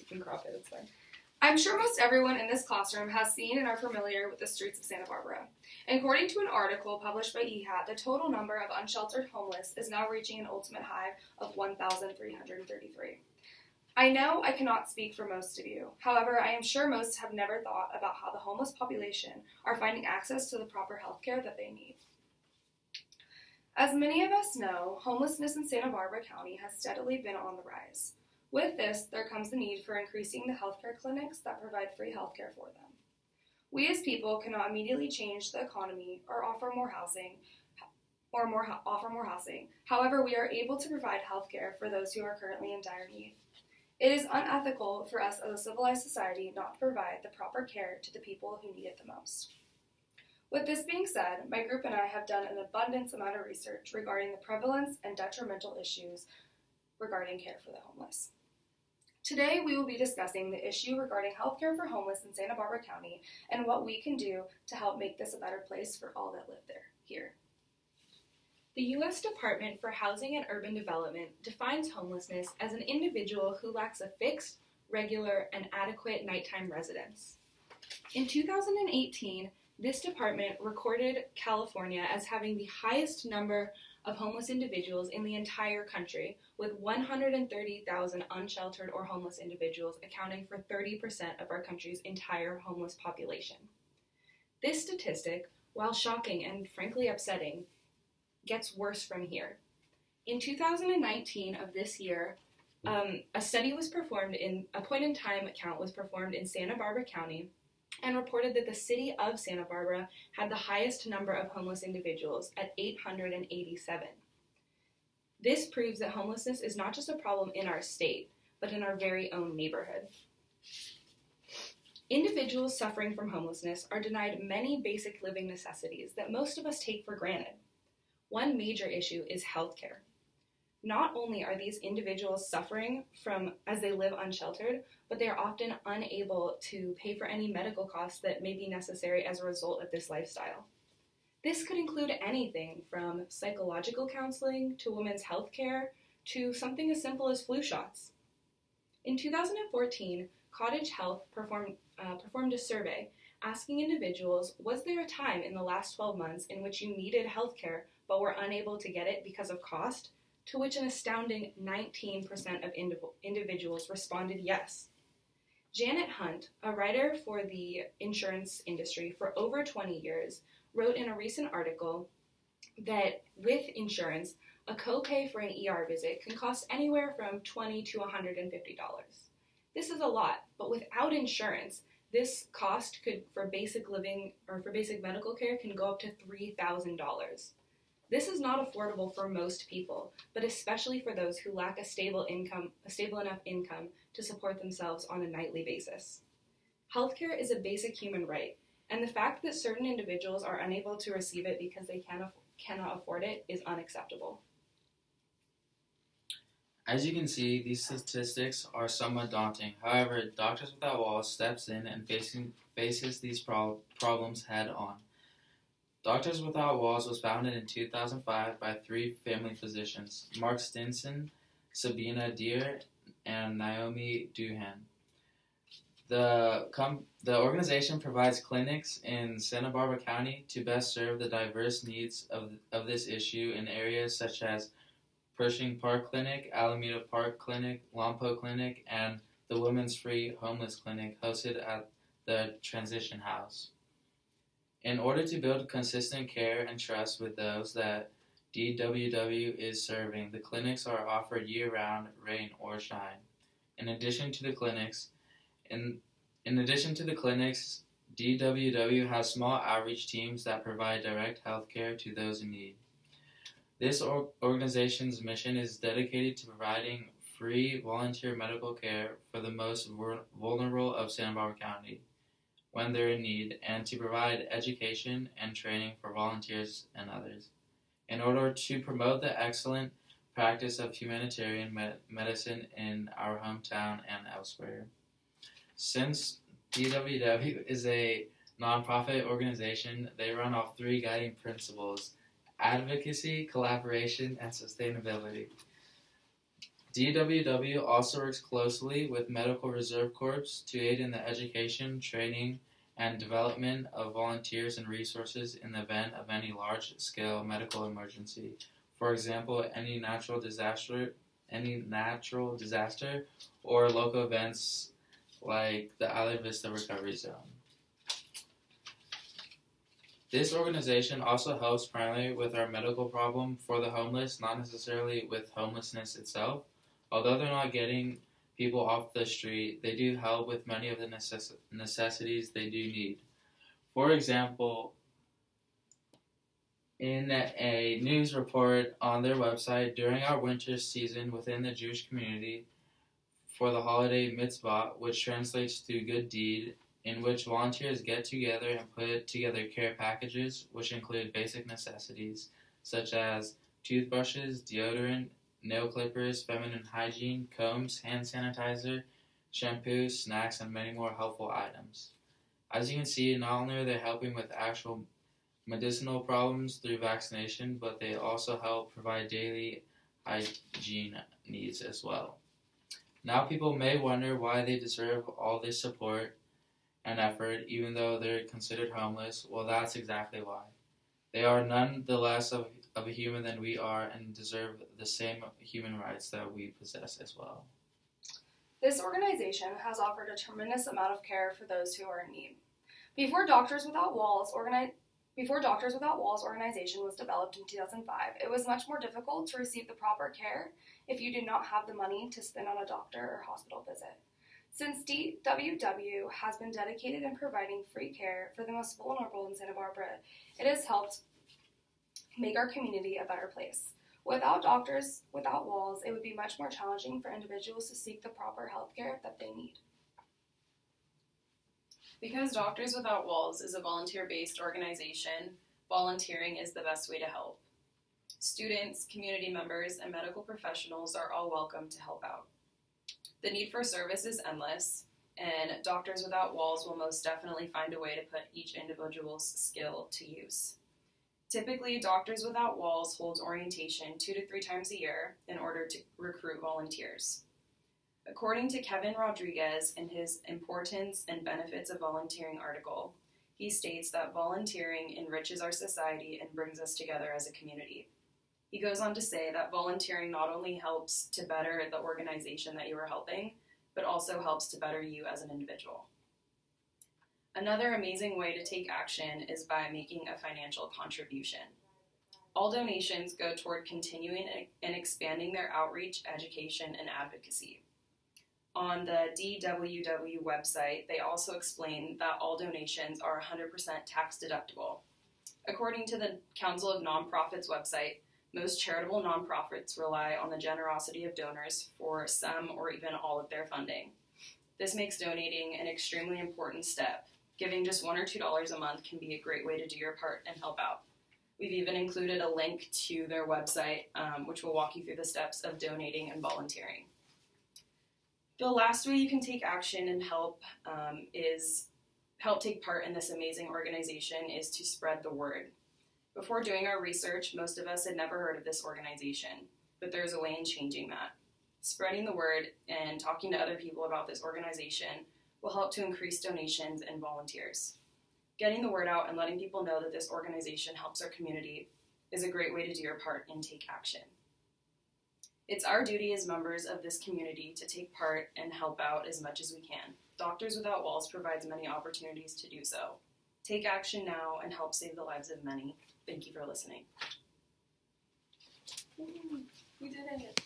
can crop it, it's fine. I'm sure most everyone in this classroom has seen and are familiar with the streets of Santa Barbara. According to an article published by EHAT, the total number of unsheltered homeless is now reaching an ultimate high of 1,333. I know I cannot speak for most of you. However, I am sure most have never thought about how the homeless population are finding access to the proper health care that they need. As many of us know, homelessness in Santa Barbara County has steadily been on the rise. With this, there comes the need for increasing the healthcare clinics that provide free healthcare for them. We as people cannot immediately change the economy or offer more housing. However, we are able to provide healthcare for those who are currently in dire need. It is unethical for us as a civilized society not to provide the proper care to the people who need it the most. With this being said, my group and I have done an abundance amount of research regarding the prevalence and detrimental issues regarding care for the homeless. Today, we will be discussing the issue regarding healthcare for homeless in Santa Barbara County and what we can do to help make this a better place for all that live here. The U.S. Department for Housing and Urban Development defines homelessness as an individual who lacks a fixed, regular, and adequate nighttime residence. In 2018, this department recorded California as having the highest number of homeless individuals in the entire country, with 130,000 unsheltered or homeless individuals accounting for 30% of our country's entire homeless population. This statistic, while shocking and frankly upsetting, gets worse from here. In 2019 of this year, a study was performed a point-in-time account was performed in Santa Barbara County and reported that the city of Santa Barbara had the highest number of homeless individuals at 887. This proves that homelessness is not just a problem in our state, but in our very own neighborhood. Individuals suffering from homelessness are denied many basic living necessities that most of us take for granted. One major issue is healthcare. Not only are these individuals suffering as they live unsheltered, but they are often unable to pay for any medical costs that may be necessary as a result of this lifestyle. This could include anything from psychological counseling to women's health care to something as simple as flu shots. In 2014, Cottage Health performed a survey asking individuals, was there a time in the last 12 months in which you needed health care but were unable to get it because of cost? To which an astounding 19% of individuals responded yes. Janet Hunt, a writer for the insurance industry for over 20 years, wrote in a recent article that with insurance, a copay for an ER visit can cost anywhere from $20 to $150. This is a lot, but without insurance, this cost for basic living or for basic medical care can go up to $3,000. This is not affordable for most people, but especially for those who lack a stable enough income to support themselves on a nightly basis. Healthcare is a basic human right, and the fact that certain individuals are unable to receive it because they cannot afford it is unacceptable. As you can see, these statistics are somewhat daunting. However, Doctors Without Walls steps in and faces these problems head on. Doctors Without Walls was founded in 2005 by three family physicians, Mark Stinson, Sabina Deer, and Naomi Duhan. The organization provides clinics in Santa Barbara County to best serve the diverse needs of this issue in areas such as Pershing Park Clinic, Alameda Park Clinic, Lompoc Clinic, and the Women's Free Homeless Clinic hosted at the Transition House. In order to build consistent care and trust with those that DWW is serving, the clinics are offered year-round, rain or shine. In addition to the clinics, DWW has small outreach teams that provide direct health care to those in need. This organization's mission is dedicated to providing free volunteer medical care for the most vulnerable of Santa Barbara County when they're in need, and to provide education and training for volunteers and others, in order to promote the excellent practice of humanitarian medicine in our hometown and elsewhere. Since DWW is a nonprofit organization, they run off three guiding principles: advocacy, collaboration, and sustainability. DWW also works closely with Medical Reserve Corps to aid in the education, training, and development of volunteers and resources in the event of any large-scale medical emergency. For example, any natural disaster, or local events like the Isla Vista Recovery Zone. This organization also helps primarily with our medical problem for the homeless, not necessarily with homelessness itself. Although they're not getting people off the street, they do help with many of the necessities they do need. For example, in a news report on their website, during our winter season within the Jewish community for the holiday mitzvah, which translates to good deed, in which volunteers get together and put together care packages, which include basic necessities such as toothbrushes, deodorant, nail clippers, feminine hygiene, combs, hand sanitizer, shampoo, snacks, and many more helpful items. As you can see, not only are they helping with actual medicinal problems through vaccination, but they also help provide daily hygiene needs as well. Now people may wonder why they deserve all this support and effort, even though they're considered homeless. Well, that's exactly why. They are none the less of a human than we are and deserve the same human rights that we possess as well. This organization has offered a tremendous amount of care for those who are in need. Before Doctors Without Walls organization was developed in 2005, it was much more difficult to receive the proper care if you did not have the money to spend on a doctor or hospital visit. Since DWW has been dedicated in providing free care for the most vulnerable in Santa Barbara, it has helped make our community a better place. Without Doctors Without Walls, it would be much more challenging for individuals to seek the proper health care that they need. Because Doctors Without Walls is a volunteer-based organization, volunteering is the best way to help. Students, community members, and medical professionals are all welcome to help out. The need for service is endless, and Doctors Without Walls will most definitely find a way to put each individual's skill to use. Typically, Doctors Without Walls holds orientation 2 to 3 times a year in order to recruit volunteers. According to Kevin Rodriguez in his Importance and Benefits of Volunteering article, he states that volunteering enriches our society and brings us together as a community. He goes on to say that volunteering not only helps to better the organization that you are helping, but also helps to better you as an individual. Another amazing way to take action is by making a financial contribution. All donations go toward continuing and expanding their outreach, education, and advocacy. On the DWW website, they also explain that all donations are 100% tax deductible. According to the Council of Nonprofits website, most charitable nonprofits rely on the generosity of donors for some or even all of their funding. This makes donating an extremely important step. Giving just $1 or $2 a month can be a great way to do your part and help out. We've even included a link to their website, which will walk you through the steps of donating and volunteering. The last way you can take action and help take part in this amazing organization is to spread the word. Before doing our research, most of us had never heard of this organization, but there's a way in changing that. Spreading the word and talking to other people about this organization will help to increase donations and volunteers. Getting the word out and letting people know that this organization helps our community is a great way to do your part and take action. It's our duty as members of this community to take part and help out as much as we can. Doctors Without Walls provides many opportunities to do so. Take action now and help save the lives of many. Thank you for listening. We did it.